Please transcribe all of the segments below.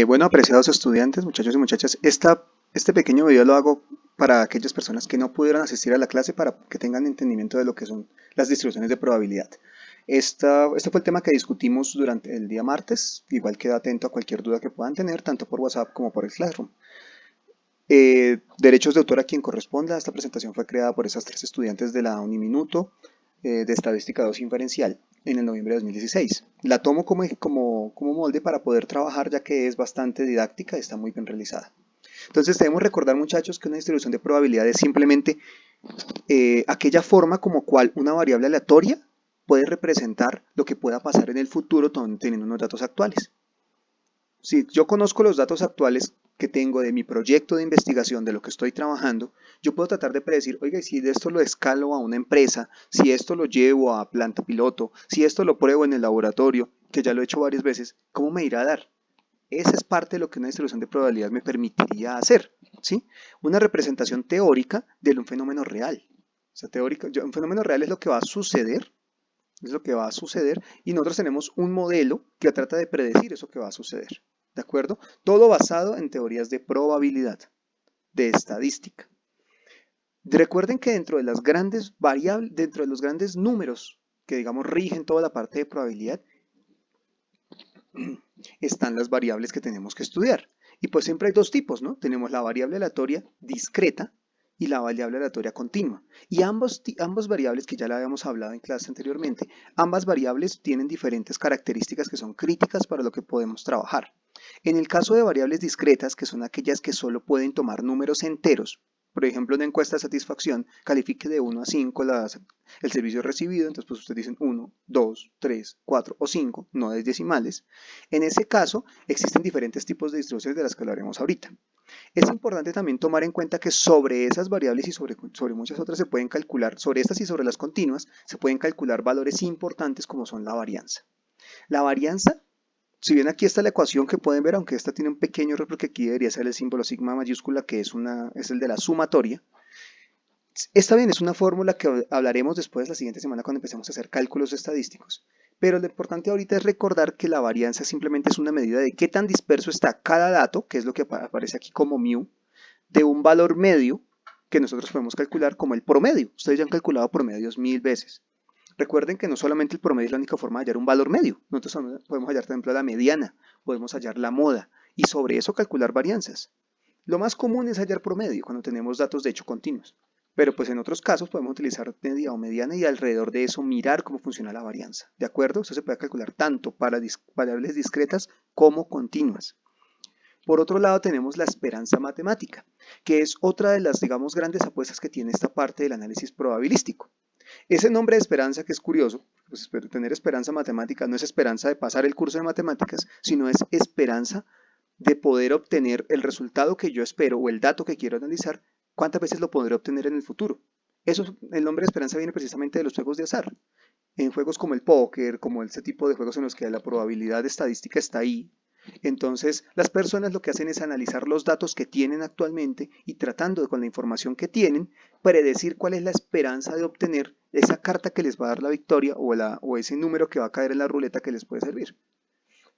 Bueno, apreciados estudiantes, muchachos y muchachas, este pequeño video lo hago para aquellas personas que no pudieron asistir a la clase para que tengan entendimiento de lo que son las distribuciones de probabilidad. Este fue el tema que discutimos durante el día martes. Igual queda atento a cualquier duda que puedan tener, tanto por WhatsApp como por el Classroom. Derechos de autor a quien corresponda. Esta presentación fue creada por esas tres estudiantes de la Uniminuto de Estadística 2 Inferencial en el noviembre de 2016. La tomo como molde para poder trabajar, ya que es bastante didáctica y está muy bien realizada. Entonces debemos recordar, muchachos, que una distribución de probabilidad es simplemente aquella forma como cual una variable aleatoria puede representar lo que pueda pasar en el futuro teniendo unos datos actuales. Si yo conozco los datos actuales que tengo de mi proyecto de investigación, de lo que estoy trabajando, yo puedo tratar de predecir, oiga, si de esto lo escalo a una empresa, si esto lo llevo a planta piloto, si esto lo pruebo en el laboratorio, que ya lo he hecho varias veces, ¿cómo me irá a dar? Esa es parte de lo que una distribución de probabilidad me permitiría hacer, ¿sí? Una representación teórica de un fenómeno real. O sea, un fenómeno real es lo que va a suceder, y nosotros tenemos un modelo que trata de predecir eso que va a suceder. ¿De acuerdo? Todo basado en teorías de probabilidad, de estadística. Recuerden que dentro de las grandes variables, dentro de los grandes números que digamos rigen toda la parte de probabilidad, están las variables que tenemos que estudiar. Y pues siempre hay dos tipos, ¿no? Tenemos la variable aleatoria discreta y la variable aleatoria continua. Y ambas variables, que ya la habíamos hablado en clase anteriormente, ambas variables tienen diferentes características que son críticas para lo que podemos trabajar. En el caso de variables discretas, que son aquellas que solo pueden tomar números enteros, por ejemplo, una encuesta de satisfacción, califique de 1 a 5 el servicio recibido, entonces pues ustedes dicen 1, 2, 3, 4 o 5, no de decimales. En ese caso, existen diferentes tipos de distribuciones de las que hablaremos ahorita. Es importante también tomar en cuenta que sobre esas variables y sobre muchas otras se pueden calcular, sobre estas y sobre las continuas, se pueden calcular valores importantes como son la varianza. La varianza, si bien aquí está la ecuación que pueden ver, aunque esta tiene un pequeño error porque aquí debería ser el símbolo sigma mayúscula, que es el de la sumatoria. Esta bien es una fórmula que hablaremos después la siguiente semana cuando empecemos a hacer cálculos estadísticos. Pero lo importante ahorita es recordar que la varianza simplemente es una medida de qué tan disperso está cada dato, que es lo que aparece aquí como mu, de un valor medio que nosotros podemos calcular como el promedio. Ustedes ya han calculado promedios 1000 veces. Recuerden que no solamente el promedio es la única forma de hallar un valor medio. Nosotros podemos hallar, por ejemplo, la mediana, podemos hallar la moda y sobre eso calcular varianzas. Lo más común es hallar promedio cuando tenemos datos de hecho continuos. Pero pues en otros casos podemos utilizar media o mediana y alrededor de eso mirar cómo funciona la varianza. ¿De acuerdo? Eso se puede calcular tanto para variables discretas como continuas. Por otro lado tenemos la esperanza matemática, que es otra de las, digamos, grandes apuestas que tiene esta parte del análisis probabilístico. Ese nombre de esperanza, que es curioso, pues tener esperanza matemática no es esperanza de pasar el curso de matemáticas, sino es esperanza de poder obtener el resultado que yo espero o el dato que quiero analizar, cuántas veces lo podré obtener en el futuro. El nombre de esperanza viene precisamente de los juegos de azar. En juegos como el póker, como ese tipo de juegos en los que la probabilidad estadística está ahí. Entonces, las personas lo que hacen es analizar los datos que tienen actualmente y tratando con la información que tienen, predecir cuál es la esperanza de obtener esa carta que les va a dar la victoria o ese número que va a caer en la ruleta que les puede servir.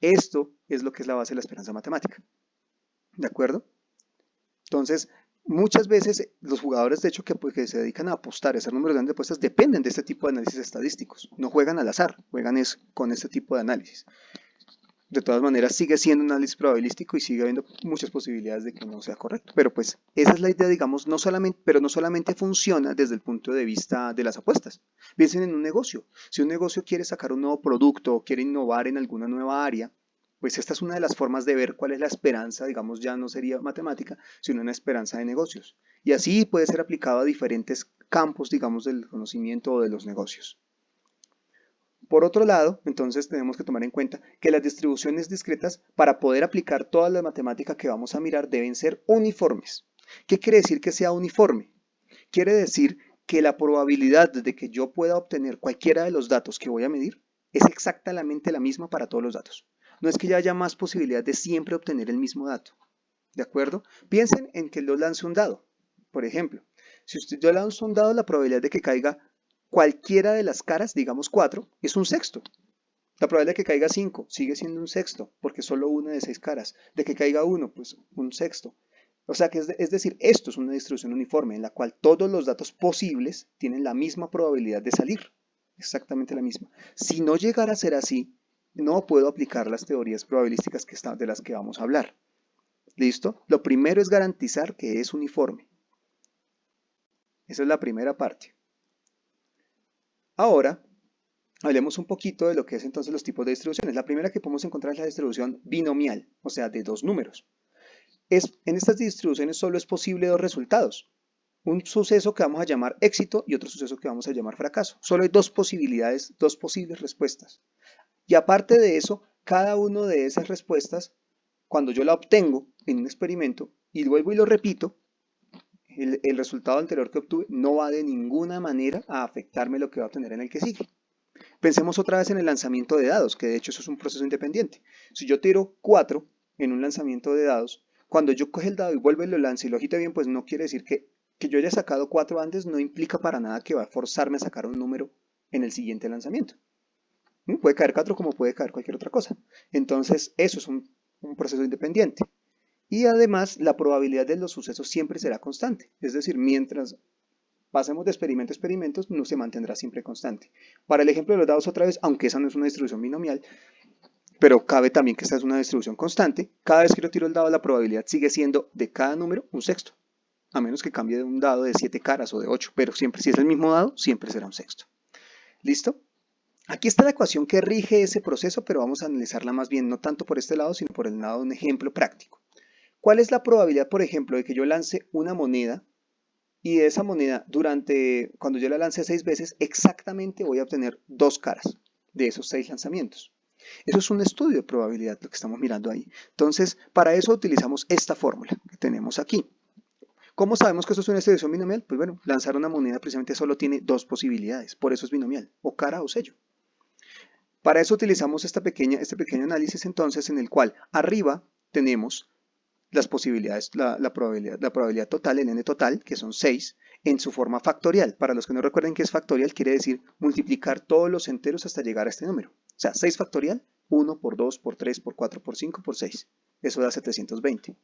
Esto es lo que es la base de la esperanza matemática. ¿De acuerdo? Entonces, muchas veces los jugadores, de hecho, que se dedican a apostar, a hacer números grandes de apuestas, dependen de este tipo de análisis estadísticos. No juegan al azar, juegan con este tipo de análisis. De todas maneras, sigue siendo un análisis probabilístico y sigue habiendo muchas posibilidades de que no sea correcto. Pero pues, esa es la idea, digamos, no solamente funciona desde el punto de vista de las apuestas. Piensen en un negocio. Si un negocio quiere sacar un nuevo producto o quiere innovar en alguna nueva área, pues esta es una de las formas de ver cuál es la esperanza, digamos, ya no sería matemática, sino una esperanza de negocios. Y así puede ser aplicado a diferentes campos, digamos, del conocimiento o de los negocios. Por otro lado, entonces tenemos que tomar en cuenta que las distribuciones discretas, para poder aplicar toda la matemática que vamos a mirar, deben ser uniformes. ¿Qué quiere decir que sea uniforme? Quiere decir que la probabilidad de que yo pueda obtener cualquiera de los datos que voy a medir es exactamente la misma para todos los datos. No es que ya haya más posibilidad de siempre obtener el mismo dato. ¿De acuerdo? Piensen en que yo lance un dado. Por ejemplo, si yo lanzo un dado, la probabilidad de que caiga cualquiera de las caras, digamos 4, es un sexto. La probabilidad de que caiga 5 sigue siendo un sexto, porque solo una de 6 caras. De que caiga 1, pues un sexto. O sea que es decir, esto es una distribución uniforme en la cual todos los datos posibles tienen la misma probabilidad de salir. Exactamente la misma. Si no llegara a ser así, no puedo aplicar las teorías probabilísticas de las que vamos a hablar. ¿Listo? Lo primero es garantizar que es uniforme. Esa es la primera parte. Ahora, hablemos un poquito de lo que es entonces los tipos de distribuciones. La primera que podemos encontrar es la distribución binomial, o sea, de dos números. En estas distribuciones solo es posible dos resultados. Un suceso que vamos a llamar éxito y otro suceso que vamos a llamar fracaso. Solo hay dos posibilidades, dos posibles respuestas. Y aparte de eso, cada una de esas respuestas, cuando yo la obtengo en un experimento y vuelvo y lo repito, el resultado anterior que obtuve no va de ninguna manera a afectarme lo que va a obtener en el que sigue. Pensemos otra vez en el lanzamiento de dados, que de hecho eso es un proceso independiente. Si yo tiro 4 en un lanzamiento de dados, cuando yo coge el dado y vuelvo y lo lance y lo agite bien, pues no quiere decir que yo haya sacado 4 antes, no implica para nada que va a forzarme a sacar un número en el siguiente lanzamiento. Puede caer 4 como puede caer cualquier otra cosa. Entonces eso es un proceso independiente. Y además la probabilidad de los sucesos siempre será constante. Es decir, mientras pasemos de experimento a experimento, no se mantendrá siempre constante. Para el ejemplo de los dados otra vez, aunque esa no es una distribución binomial, pero cabe también que esta es una distribución constante, cada vez que yo tiro el dado la probabilidad sigue siendo de cada número un sexto. A menos que cambie de un dado de 7 caras o de 8, pero siempre si es el mismo dado, siempre será un sexto. ¿Listo? Aquí está la ecuación que rige ese proceso, pero vamos a analizarla más bien no tanto por este lado, sino por el lado de un ejemplo práctico. ¿Cuál es la probabilidad, por ejemplo, de que yo lance una moneda y de esa moneda, cuando yo la lance 6 veces, exactamente voy a obtener 2 caras de esos 6 lanzamientos? Eso es un estudio de probabilidad, lo que estamos mirando ahí. Entonces, para eso utilizamos esta fórmula que tenemos aquí. ¿Cómo sabemos que esto es una distribución binomial? Pues bueno, lanzar una moneda precisamente solo tiene dos posibilidades, por eso es binomial, o cara o sello. Para eso utilizamos este pequeño análisis entonces en el cual arriba tenemos las posibilidades, la probabilidad total, el n total, que son 6, en su forma factorial. Para los que no recuerden qué es factorial, quiere decir multiplicar todos los enteros hasta llegar a este número. O sea, 6 factorial, 1 por 2, por 3, por 4, por 5, por 6. Eso da 720.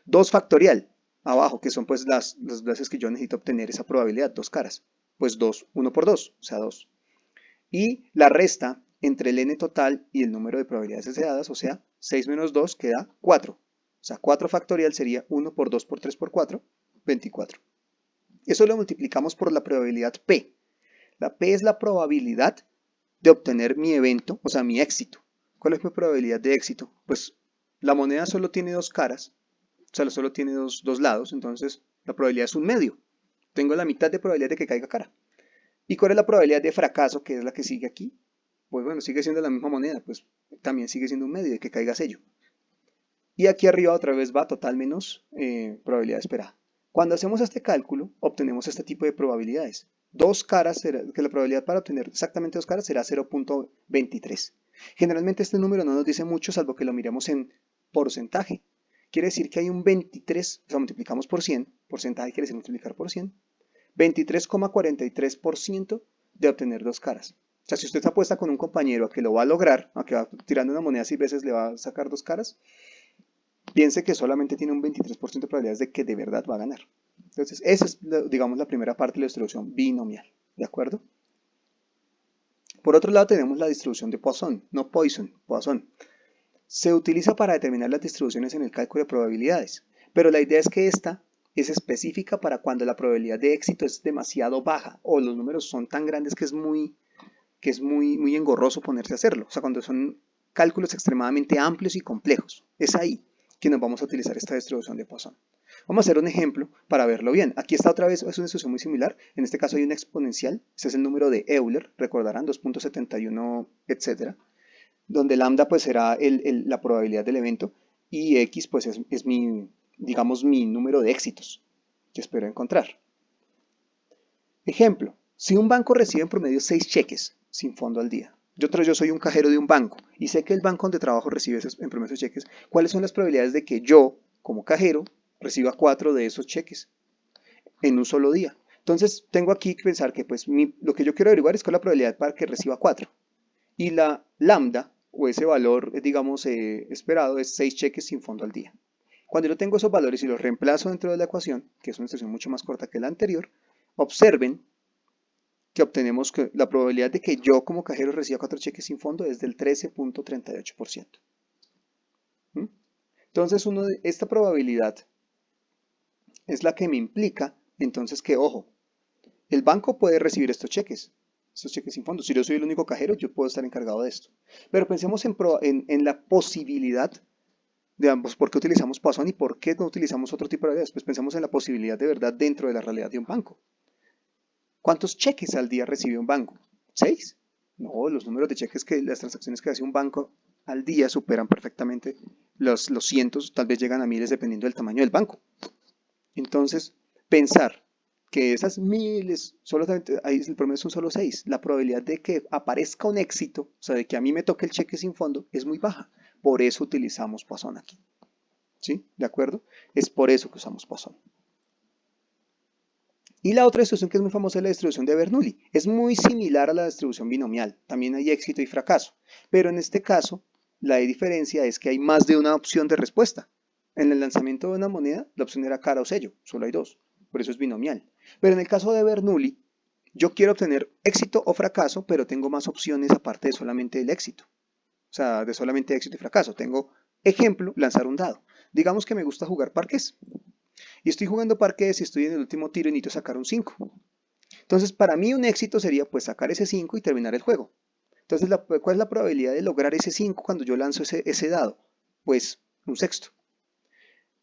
2 factorial, abajo, que son pues las veces que yo necesito obtener esa probabilidad, 2 caras. Pues 2, 1 por 2, o sea 2. Y la resta entre el n total y el número de probabilidades deseadas, o sea, 6 menos 2 queda 4. O sea, 4 factorial sería 1 por 2 por 3 por 4, 24. Eso lo multiplicamos por la probabilidad P. La P es la probabilidad de obtener mi evento, o sea, mi éxito. ¿Cuál es mi probabilidad de éxito? Pues la moneda solo tiene dos caras, o sea, solo tiene dos lados, entonces la probabilidad es un medio. Tengo la mitad de probabilidad de que caiga cara. ¿Y cuál es la probabilidad de fracaso, que es la que sigue aquí? Pues bueno, sigue siendo la misma moneda, pues también sigue siendo un medio de que caiga sello. Y aquí arriba otra vez va total menos probabilidad esperada. Cuando hacemos este cálculo, obtenemos este tipo de probabilidades. Dos caras, que la probabilidad para obtener exactamente dos caras será 0.23. Generalmente este número no nos dice mucho, salvo que lo miremos en porcentaje. Quiere decir que hay un 23, o sea, multiplicamos por 100, porcentaje quiere decir multiplicar por 100, 23,43% de obtener dos caras. O sea, si usted se apuesta con un compañero a que lo va a lograr, a que va tirando una moneda 6 veces le va a sacar dos caras, piense que solamente tiene un 23% de probabilidades de que de verdad va a ganar. Entonces, esa es, digamos, la primera parte de la distribución binomial. ¿De acuerdo? Por otro lado, tenemos la distribución de Poisson, no Poisson, Poisson. Se utiliza para determinar las distribuciones en el cálculo de probabilidades, pero la idea es que esta es específica para cuando la probabilidad de éxito es demasiado baja o los números son tan grandes que es muy engorroso ponerse a hacerlo. O sea, cuando son cálculos extremadamente amplios y complejos. Es ahí que nos vamos a utilizar esta distribución de Poisson. Vamos a hacer un ejemplo para verlo bien. Aquí está otra vez, es una distribución muy similar. En este caso hay una exponencial. Este es el número de Euler, recordarán, 2.71, etc. Donde lambda pues será la probabilidad del evento y x pues es mi, digamos, mi número de éxitos que espero encontrar. Ejemplo, si un banco recibe en promedio 6 cheques sin fondo al día, yo soy un cajero de un banco y sé que el banco donde trabajo recibe en promedio esos cheques, ¿cuáles son las probabilidades de que yo, como cajero, reciba 4 de esos cheques en un solo día? Entonces tengo aquí que pensar que pues lo que yo quiero averiguar es cuál es la probabilidad para que reciba 4. y la lambda, o ese valor, digamos, esperado, es 6 cheques sin fondo al día. Cuando yo tengo esos valores y los reemplazo dentro de la ecuación, que es una expresión mucho más corta que la anterior, observen que obtenemos que la probabilidad de que yo como cajero reciba 4 cheques sin fondo es del 13.38%. ¿Mm? Entonces, esta probabilidad es la que me implica, entonces, que, ojo, el banco puede recibir estos cheques sin fondo. Si yo soy el único cajero, yo puedo estar encargado de esto. Pero pensemos en la posibilidad de ambos. ¿Por qué utilizamos Poisson y por qué no utilizamos otro tipo de realidades? Pues pensemos en la posibilidad de verdad dentro de la realidad de un banco. ¿Cuántos cheques al día recibe un banco? ¿6? No, los números de cheques las transacciones que hace un banco al día superan perfectamente los cientos, tal vez llegan a miles dependiendo del tamaño del banco. Entonces, pensar que esas miles, ahí el promedio son solo 6, la probabilidad de que aparezca un éxito, o sea, de que a mí me toque el cheque sin fondo, es muy baja. Por eso utilizamos Poisson aquí. ¿Sí? ¿De acuerdo? Es por eso que usamos Poisson. Y la otra distribución que es muy famosa es la distribución de Bernoulli. Es muy similar a la distribución binomial. También hay éxito y fracaso. Pero en este caso, la diferencia es que hay más de una opción de respuesta. En el lanzamiento de una moneda, la opción era cara o sello. Solo hay dos. Por eso es binomial. Pero en el caso de Bernoulli, yo quiero obtener éxito o fracaso, pero tengo más opciones aparte de solamente el éxito. O sea, de solamente éxito y fracaso. Tengo, ejemplo, lanzar un dado. Digamos que me gusta jugar parqués. Y estoy jugando parqués y estoy en el último tiro y necesito sacar un 5. Entonces, para mí un éxito sería pues sacar ese 5 y terminar el juego. Entonces, ¿cuál es la probabilidad de lograr ese 5 cuando yo lanzo ese dado? Pues un sexto.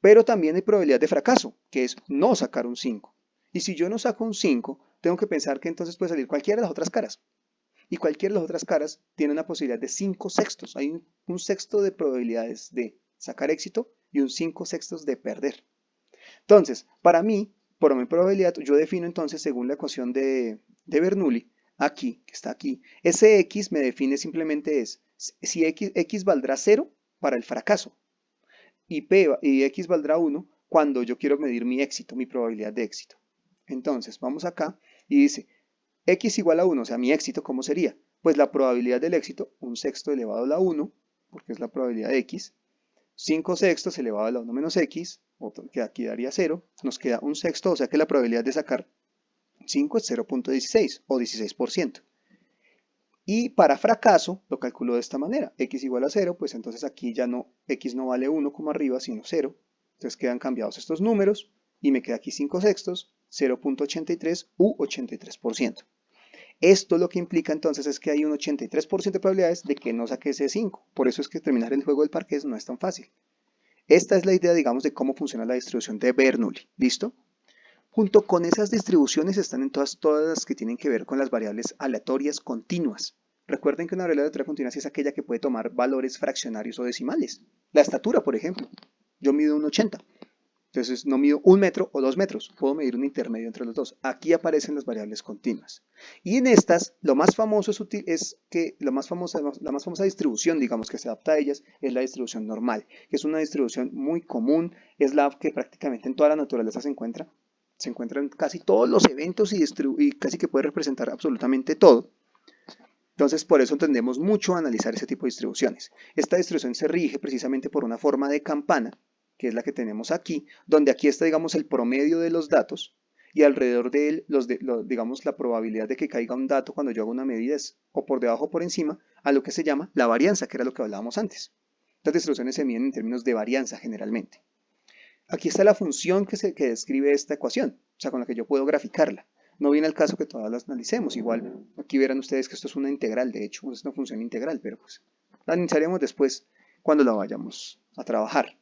Pero también hay probabilidad de fracaso, que es no sacar un 5. Y si yo no saco un 5, tengo que pensar que entonces puede salir cualquiera de las otras caras. Y cualquiera de las otras caras tiene una posibilidad de 5 sextos. Hay un sexto de probabilidades de sacar éxito y un 5 sextos de perder. Entonces, para mí, por mi probabilidad, yo defino entonces, según la ecuación de Bernoulli, aquí, que está aquí, ese x me define simplemente es si x valdrá 0 para el fracaso y x valdrá 1 cuando yo quiero medir mi éxito, mi probabilidad de éxito. Entonces, vamos acá y dice x igual a 1, o sea, mi éxito, ¿cómo sería? Pues la probabilidad del éxito, un sexto elevado a la 1, porque es la probabilidad de x, 5 sextos elevado a la 1 menos x, que aquí daría 0, nos queda un sexto, o sea que la probabilidad de sacar 5 es 0.16 o 16%. Y para fracaso lo calculo de esta manera, x igual a 0, pues entonces aquí ya no, x no vale 1 como arriba, sino 0. Entonces quedan cambiados estos números y me queda aquí 5 sextos, 0.83 u 83%. Esto lo que implica entonces es que hay un 83% de probabilidades de que no saque ese 5. Por eso es que terminar el juego del parqués no es tan fácil. Esta es la idea, digamos, de cómo funciona la distribución de Bernoulli. ¿Listo? Junto con esas distribuciones están en todas las que tienen que ver con las variables aleatorias continuas. Recuerden que una variable aleatoria continua es aquella que puede tomar valores fraccionarios o decimales. La estatura, por ejemplo. Yo mido 1,80. Entonces no mido 1 metro o 2 metros, puedo medir un intermedio entre los dos. Aquí aparecen las variables continuas. Y en estas, lo más famoso es que la más famosa distribución, digamos, que se adapta a ellas, es la distribución normal, que es una distribución muy común, es la que prácticamente en toda la naturaleza se encuentra en casi todos los eventos y casi que puede representar absolutamente todo. Entonces, por eso tendemos mucho a analizar ese tipo de distribuciones. Esta distribución se rige precisamente por una forma de campana, que es la que tenemos aquí, donde aquí está, digamos, el promedio de los datos y alrededor de él, digamos, la probabilidad de que caiga un dato cuando yo hago una medida es o por debajo o por encima a lo que se llama la varianza, que era lo que hablábamos antes. Las distribuciones se miden en términos de varianza generalmente. Aquí está la función que describe esta ecuación, o sea, con la que yo puedo graficarla. No viene al caso que todas las analicemos, igual aquí verán ustedes que esto es una integral, de hecho, es una función integral, pero pues la analizaremos después cuando la vayamos a trabajar.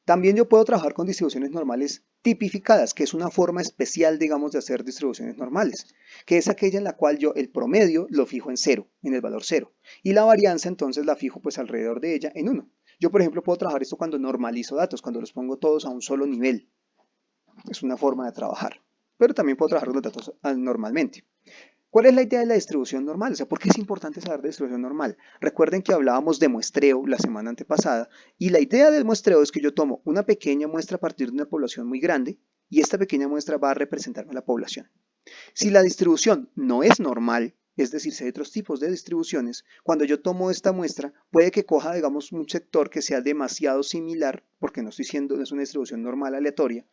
También yo puedo trabajar con distribuciones normales tipificadas, que es una forma especial, digamos, de hacer distribuciones normales, que es aquella en la cual yo el promedio lo fijo en 0, en el valor 0, y la varianza entonces la fijo pues alrededor de ella en 1. Yo, por ejemplo, puedo trabajar esto cuando normalizo datos, cuando los pongo todos a un solo nivel. Es una forma de trabajar, pero también puedo trabajar los datos normalmente. ¿Cuál es la idea de la distribución normal? O sea, ¿por qué es importante saber de distribución normal? Recuerden que hablábamos de muestreo la semana antepasada y la idea del muestreo es que yo tomo una pequeña muestra a partir de una población muy grande y esta pequeña muestra va a representarme la población. Si la distribución no es normal, Es decir, si hay otros tipos de distribuciones, cuando yo tomo esta muestra, puede que coja, digamos, un sector que sea demasiado similar, porque no es una distribución normal aleatoria,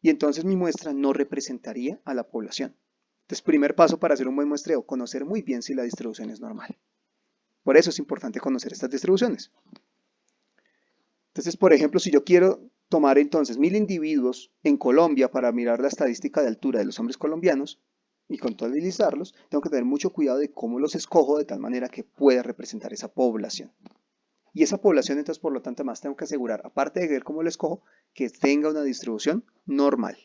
y entonces mi muestra no representaría a la población. Entonces, primer paso para hacer un buen muestreo, conocer muy bien si la distribución es normal. Por eso es importante conocer estas distribuciones. Entonces, por ejemplo, si yo quiero tomar entonces 1000 individuos en Colombia para mirar la estadística de altura de los hombres colombianos y contabilizarlos, tengo que tener mucho cuidado de cómo los escojo de tal manera que pueda representar esa población. Y esa población, entonces, por lo tanto, más tengo que asegurar, aparte de ver cómo lo escojo, que tenga una distribución normal.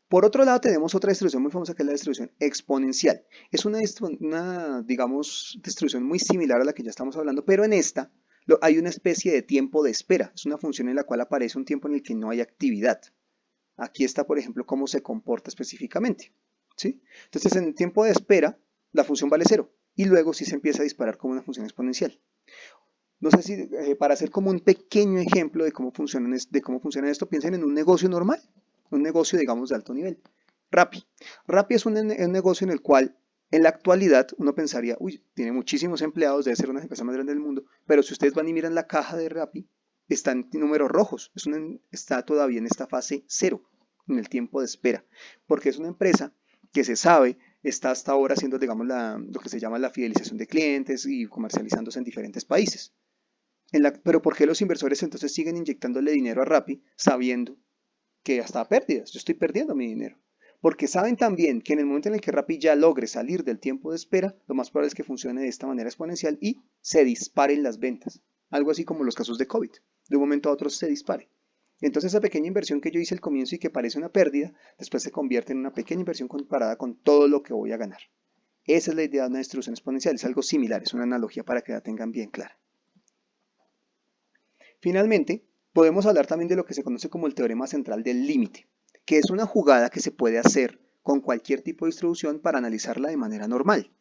Por otro lado, tenemos otra distribución muy famosa que es la distribución exponencial. Es una, digamos, distribución muy similar a la que ya estamos hablando, pero en esta hay una especie de tiempo de espera. Es una función en la cual aparece un tiempo en el que no hay actividad. Aquí está, por ejemplo, cómo se comporta específicamente, ¿sí? Entonces, en el tiempo de espera, la función vale 0 y luego sí se empieza a disparar como una función exponencial. No sé si para hacer como un pequeño ejemplo de cómo funciona esto, piensen en un negocio normal, un negocio, digamos, de alto nivel. Rappi. Rappi es un negocio en el cual en la actualidad uno pensaría, uy, tiene muchísimos empleados, debe ser una empresa más grande del mundo, pero si ustedes van y miran la caja de Rappi, está en números rojos, está todavía en esta fase 0, en el tiempo de espera, porque es una empresa que se sabe está hasta ahora haciendo, digamos, lo que se llama la fidelización de clientes y comercializándose en diferentes países. Pero ¿por qué los inversores entonces siguen inyectándole dinero a Rappi sabiendo que hasta a pérdidas? Yo estoy perdiendo mi dinero. Porque saben también que en el momento en el que Rappi ya logre salir del tiempo de espera, lo más probable es que funcione de esta manera exponencial y se disparen las ventas. Algo así como los casos de COVID. De un momento a otro se dispare. Entonces esa pequeña inversión que yo hice al comienzo y que parece una pérdida, después se convierte en una pequeña inversión comparada con todo lo que voy a ganar. Esa es la idea de una distribución exponencial. Es algo similar, es una analogía para que la tengan bien clara. Finalmente, podemos hablar también de lo que se conoce como el teorema central del límite, que es una jugada que se puede hacer con cualquier tipo de distribución para analizarla de manera normal.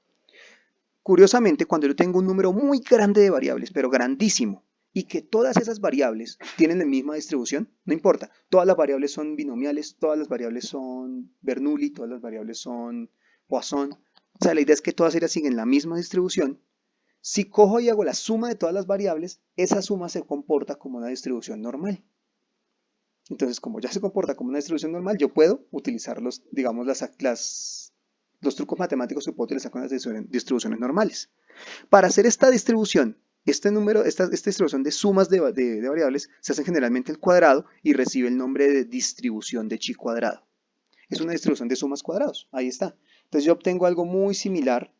Curiosamente, cuando yo tengo un número muy grande de variables, pero grandísimo, y que todas esas variables tienen la misma distribución, no importa, todas las variables son binomiales, todas las variables son Bernoulli, todas las variables son Poisson, o sea, la idea es que todas ellas siguen la misma distribución. Si cojo y hago la suma de todas las variables, esa suma se comporta como una distribución normal. Entonces, como ya se comporta como una distribución normal, yo puedo utilizar digamos, los trucos matemáticos que puedo utilizar con las distribuciones normales. Para hacer esta distribución, esta distribución de sumas de variables se hace generalmente al cuadrado y recibe el nombre de distribución de chi cuadrado. Es una distribución de sumas cuadrados, ahí está. Entonces yo obtengo algo muy similar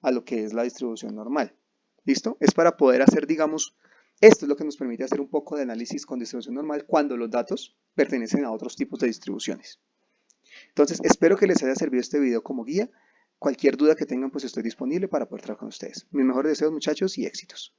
a lo que es la distribución normal. ¿Listo? Es para poder hacer, digamos, esto es lo que nos permite hacer un poco de análisis con distribución normal cuando los datos pertenecen a otros tipos de distribuciones. Entonces, espero que les haya servido este video como guía. Cualquier duda que tengan, pues estoy disponible para poder trabajar con ustedes. Mis mejores deseos, muchachos, y éxitos.